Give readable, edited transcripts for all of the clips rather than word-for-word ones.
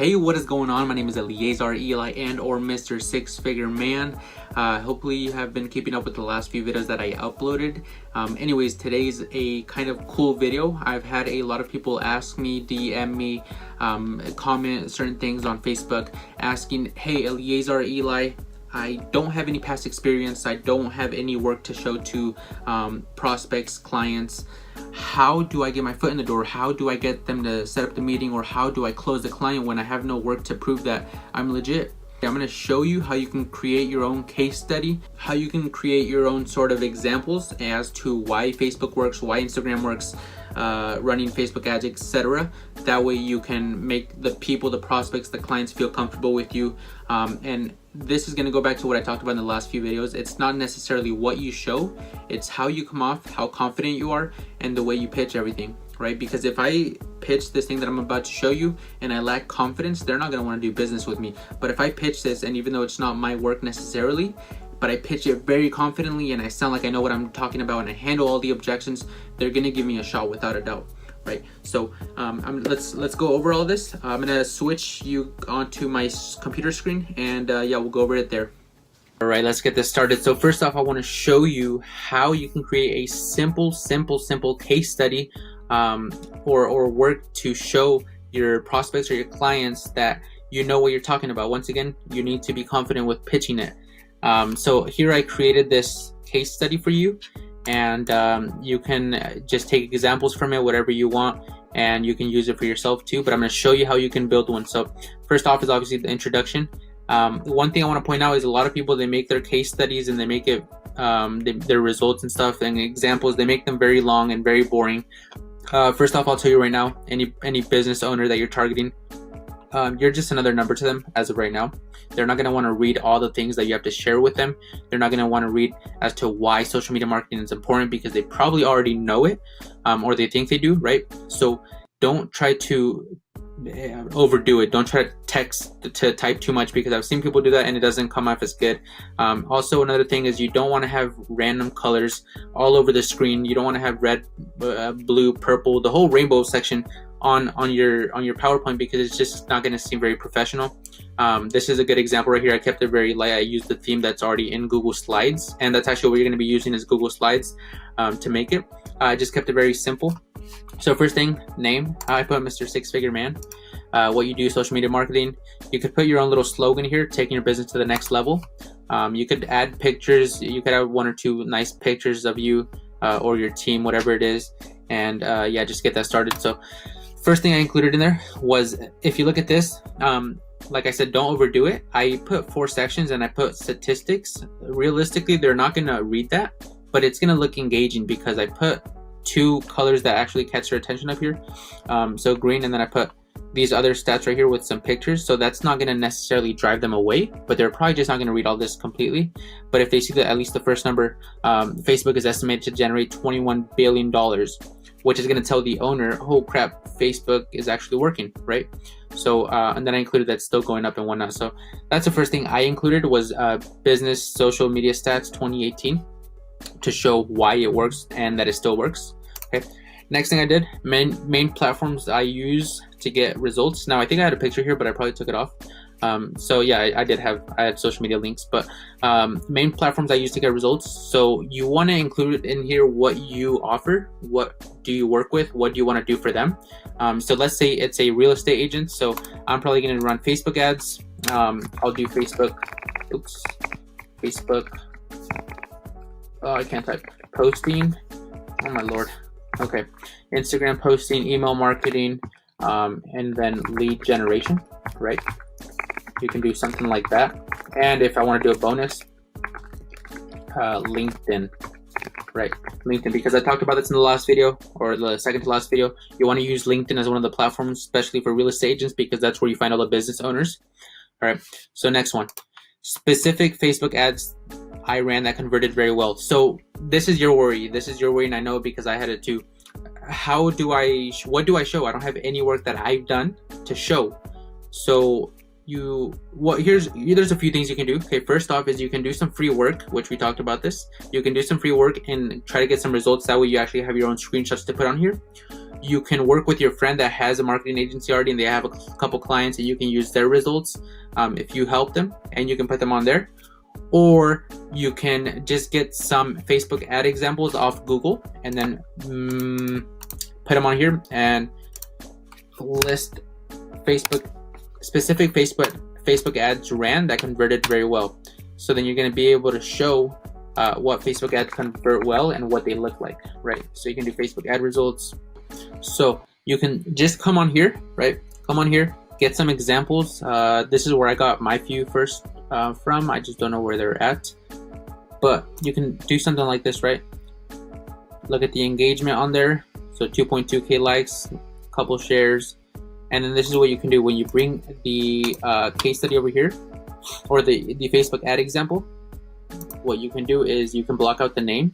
Hey, what is going on? My name is Eleazar, Eli, and or Mr. Six Figure Man. Hopefully you have been keeping up with the last few videos that I uploaded. Anyways, today's a kind of cool video. I've had a lot of people ask me, DM me, comment certain things on Facebook asking, hey, Eleazar, Eli, I don't have any past experience. I don't have any work to show to prospects, clients. How do I get my foot in the door? How do I get them to set up the meeting, or how do I close the client when I have no work to prove that I'm legit? I'm going to show you how you can create your own case study, how you can create your own sort of examples as to why Facebook works, why Instagram works, running Facebook ads, etc. That way you can make the people, the prospects, the clients feel comfortable with you. And this is going to go back to what I talked about in the last few videos. It's not necessarily what you show, it's how you come off, how confident you are, and the way you pitch everything, right? Because if I pitch this thing that I'm about to show you and I lack confidence, they're not going to want to do business with me. But if I pitch this, and even though it's not my work necessarily, but I pitch it very confidently and I sound like I know what I'm talking about and I handle all the objections, they're going to give me a shot without a doubt. Right, so let's go over all this. I'm gonna switch you onto my computer screen, and yeah, we'll go over it there. All right, let's get this started. So first off, I want to show you how you can create a simple case study or work to show your prospects or your clients that you know what you're talking about. Once again, you need to be confident with pitching it. So here I created this case study for you. And you can just take examples from it, whatever you want, and you can use it for yourself too. But I'm going to show you how you can build one. So first off is obviously the introduction. One thing I want to point out is a lot of people, they make their case studies and they make it their results and stuff and examples, they make them very long and very boring. First off, I'll tell you right now, any business owner that you're targeting, you're just another number to them as of right now. They're not going to want to read all the things that you have to share with them. They're not going to want to read as to why social media marketing is important, because they probably already know it, or they think they do, right? So don't try to overdo it. Don't try to type too much, because I've seen people do that and it doesn't come off as good. Also, another thing is you don't want to have random colors all over the screen. You don't want to have red, blue, purple, the whole rainbow section on your PowerPoint, because it's just not going to seem very professional. This is a good example right here. I kept it very light. I used the theme that's already in Google Slides, and that's actually what you're going to be using is Google Slides to make it. I just kept it very simple. So first thing, name. I put Mr. Six Figure Man. What you do, social media marketing. You could put your own little slogan here, taking your business to the next level. You could add pictures. You could have one or two nice pictures of you or your team, whatever it is. And yeah, just get that started. So first thing I included in there was, if you look at this, like I said, don't overdo it. I put 4 sections and I put statistics. Realistically, they're not going to read that, but it's going to look engaging because I put 2 colors that actually catch their attention up here. So green, and then I put these other stats right here with some pictures. So that's not going to necessarily drive them away, but they're probably just not going to read all this completely. But if they see that at least the first number, Facebook is estimated to generate $21 billion, which is going to tell the owner, oh crap, Facebook is actually working, right? So, and then I included that's still going up and whatnot. So that's the first thing I included was business social media stats 2018 to show why it works and that it still works. Okay. Next thing I did, main platforms I use to get results. Now I think I had a picture here, but I probably took it off. So yeah, I had social media links, but main platforms I use to get results. So you want to include in here what you offer, what do you work with, what do you want to do for them. So let's say it's a real estate agent. So I'm probably going to run Facebook ads. I'll do Facebook. Oh, I can't type. Posting. Oh my Lord. Okay. Instagram posting, email marketing, and then lead generation, right? You can do something like that. And if I want to do a bonus, LinkedIn, right? LinkedIn, because I talked about this in the last video, or the second to last video. You want to use LinkedIn as one of the platforms, especially for real estate agents, because that's where you find all the business owners. All right. So next one, specific Facebook ads I ran that converted very well. So this is your worry. And I know because I had it too. What do I show? I don't have any work that I've done to show. So there's a few things you can do. Okay, first off is you can do some free work, which we talked about this. You can do some free work and try to get some results. That way you actually have your own screenshots to put on here. you can work with your friend that has a marketing agency already and they have a couple clients, and you can use their results if you help them, and you can put them on there. Or you can just get some Facebook ad examples off Google and then put them on here and list specific Facebook ads ran that converted very well. So then you're going to be able to show what Facebook ads convert well and what they look like, right? So you can do Facebook ad results. So you can just come on here, right? Come on here, get some examples. This is where I got my few first from. I just don't know where they're at, but you can do something like this, right? Look at the engagement on there. So 2.2K likes, a couple shares. And then this is what you can do when you bring the case study over here, or the Facebook ad example. What you can do is you can block out the name.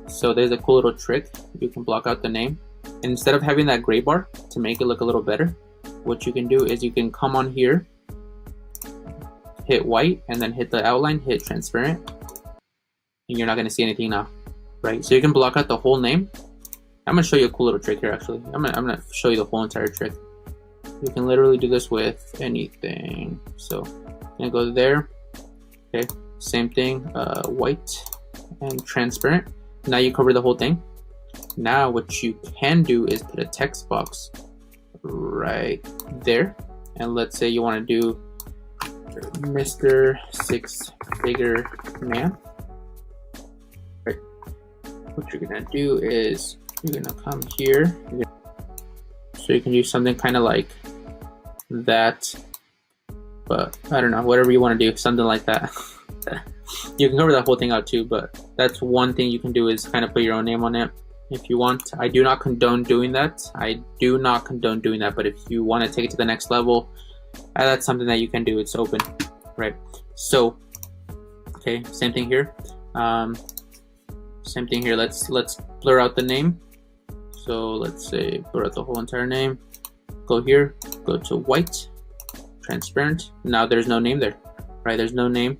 So there's a cool little trick. You can block out the name. And instead of having that gray bar to make it look a little better, what you can do is you can come on here, hit white, and then hit the outline, hit transparent. And you're not going to see anything now, right? So you can block out the whole name. I'm going to show you a cool little trick here, actually. I'm going to show you the whole entire trick. You can literally do this with anything. So I'm going to go there. Okay, same thing, white and transparent. Now you cover the whole thing. Now what you can do is put a text box right there. And let's say you want to do Mr. Six-Figure Man. Right. What you're going to do is you're going to come here. So you can do something kind of like that, but I don't know, whatever you want to do, something like that. You can cover that whole thing out too, but that's one thing you can do, is kind of put your own name on it if you want. I do not condone doing that. But if you want to take it to the next level, that's something that you can do. It's open, right? So, okay, same thing here. Same thing here. Let's blur out the name. So let's say blur out the whole entire name. Go here, go to white, transparent. Now there's no name there, right? There's no name.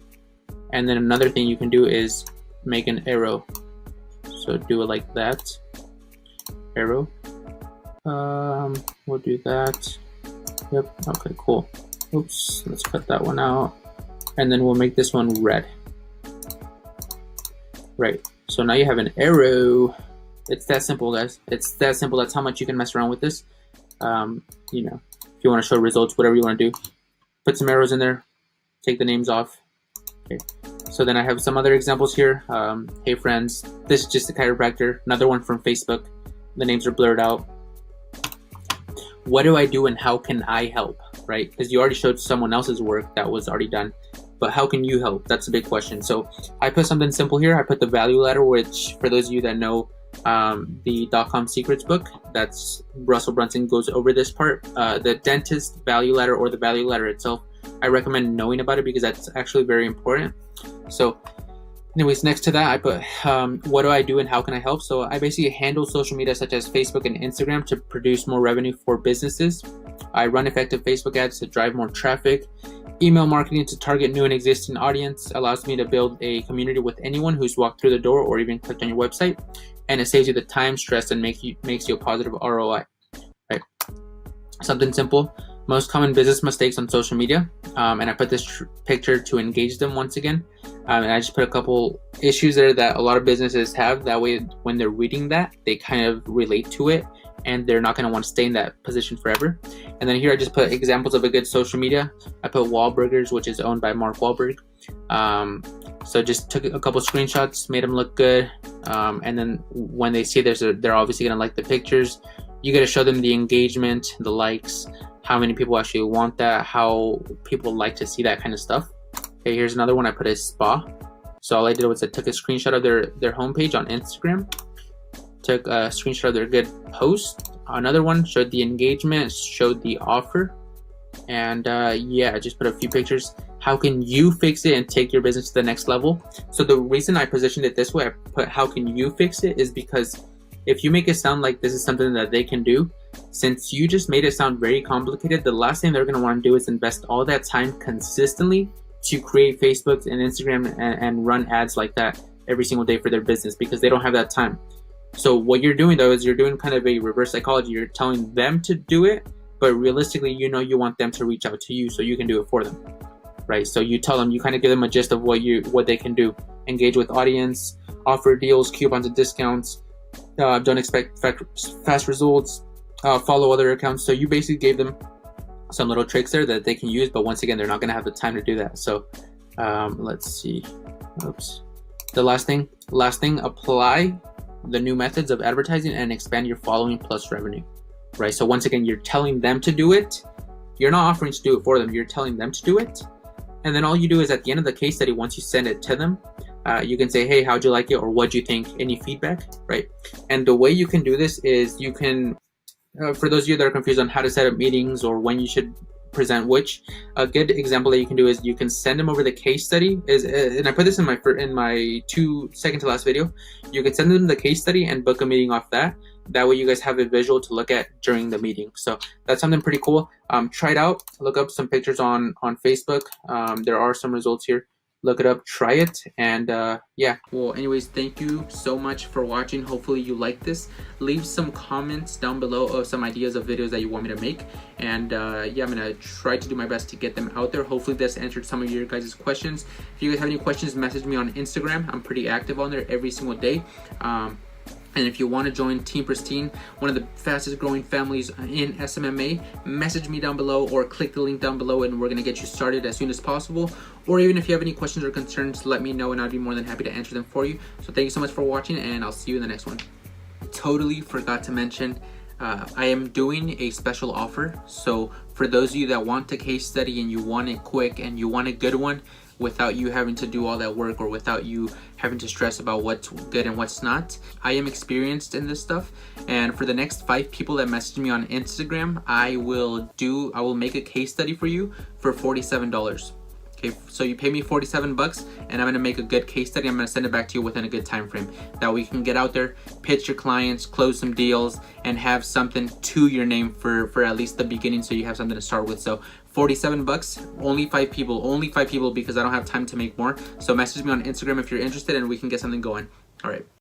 And then another thing you can do is make an arrow. So do it like that. Arrow. We'll do that. Yep. Okay, cool. Oops. Let's cut that one out. And then we'll make this one red. Right. So now you have an arrow. It's that simple, guys. It's that simple. That's how much you can mess around with this. You know, if you want to show results, whatever you want to do, put some arrows in there, take the names off. Okay. So then I have some other examples here. Hey friends, this is just a chiropractor. Another one from Facebook. The names are blurred out. What do I do and how can I help, right? Because you already showed someone else's work that was already done, but how can you help? That's a big question. So I put something simple here. I put the value ladder, which for those of you that know the .com secrets book, that's Russell Brunson goes over this part. The dentist value ladder, or the value ladder itself, I recommend knowing about it because that's actually very important. So anyways, next to that I put what do I do and how can I help? So I basically handle social media such as Facebook and Instagram to produce more revenue for businesses. I run effective Facebook ads to drive more traffic. Email marketing to target new and existing audience allows me to build a community with anyone who's walked through the door or even clicked on your website, and it saves you the time, stress, and makes you a positive ROI. Right? Something simple. Most common business mistakes on social media, and I put this picture to engage them once again. And I just put a couple issues there that a lot of businesses have. That way, when they're reading that, they kind of relate to it, and they're not going to want to stay in that position forever. And then here I just put examples of a good social media. I put Wahlburgers, which is owned by Mark Wahlberg. So just took a couple screenshots, made them look good, and then when they see this, they're obviously going to like the pictures. You got to show them the engagement, the likes, how many people actually want that, how people like to see that kind of stuff. Okay, here's another one. I put a spa. So all I did was I took a screenshot of their homepage on Instagram, took a screenshot of their good post. Another one showed the engagement, showed the offer, and yeah, I just put a few pictures. How can you fix it and take your business to the next level? So the reason I positioned it this way, I put how can you fix it, is because if you make it sound like this is something that they can do, since you just made it sound very complicated, the last thing they're going to want to do is invest all that time consistently to create Facebook and Instagram and run ads like that every single day for their business, because they don't have that time. So what you're doing though is you're doing kind of a reverse psychology. You're telling them to do it, but realistically, you know, you want them to reach out to you so you can do it for them, right? So you tell them, you kind of give them a gist of what they can do. Engage with audience, offer deals, coupons, and discounts. Don't expect fast results. Follow other accounts. So you basically gave them some little tricks there that they can use, but once again, they're not going to have the time to do that. So let's see. Oops. The last thing, apply the new methods of advertising and expand your following plus revenue, right? So once again, you're telling them to do it. You're not offering to do it for them. You're telling them to do it. And then all you do is at the end of the case study, once you send it to them, you can say, hey, how'd you like it? Or what'd you think? Any feedback, right? And the way you can do this is you can, for those of you that are confused on how to set up meetings or when you should present which, a good example that you can do is you can send them over the case study. And I put this in my second to last video. You can send them the case study and book a meeting off that. That way you guys have a visual to look at during the meeting. So that's something pretty cool. Try it out. Look up some pictures on Facebook. There are some results here. Look it up, try it, and yeah. Well, anyways, thank you so much for watching. Hopefully you like this. Leave some comments down below of some ideas of videos that you want me to make, and yeah, I'm gonna try to do my best to get them out there. Hopefully this answered some of your guys' questions. If you guys have any questions, message me on Instagram. I'm pretty active on there every single day. And if you want to join Team Pristine, one of the fastest growing families in SMMA, message me down below or click the link down below and we're going to get you started as soon as possible. Or even if you have any questions or concerns, let me know and I'd be more than happy to answer them for you. So thank you so much for watching and I'll see you in the next one. Totally forgot to mention, I am doing a special offer. So for those of you that want a case study and you want it quick and you want a good one, without you having to do all that work or without you having to stress about what's good and what's not. I am experienced in this stuff, and for the next 5 people that message me on Instagram, I will make a case study for you for $47. Okay, so you pay me 47 bucks and I'm gonna make a good case study. I'm gonna send it back to you within a good time frame. That way you can get out there, pitch your clients, close some deals, and have something to your name for at least the beginning, so you have something to start with. So 47 bucks, only 5 people because I don't have time to make more. So message me on Instagram if you're interested and we can get something going. All right.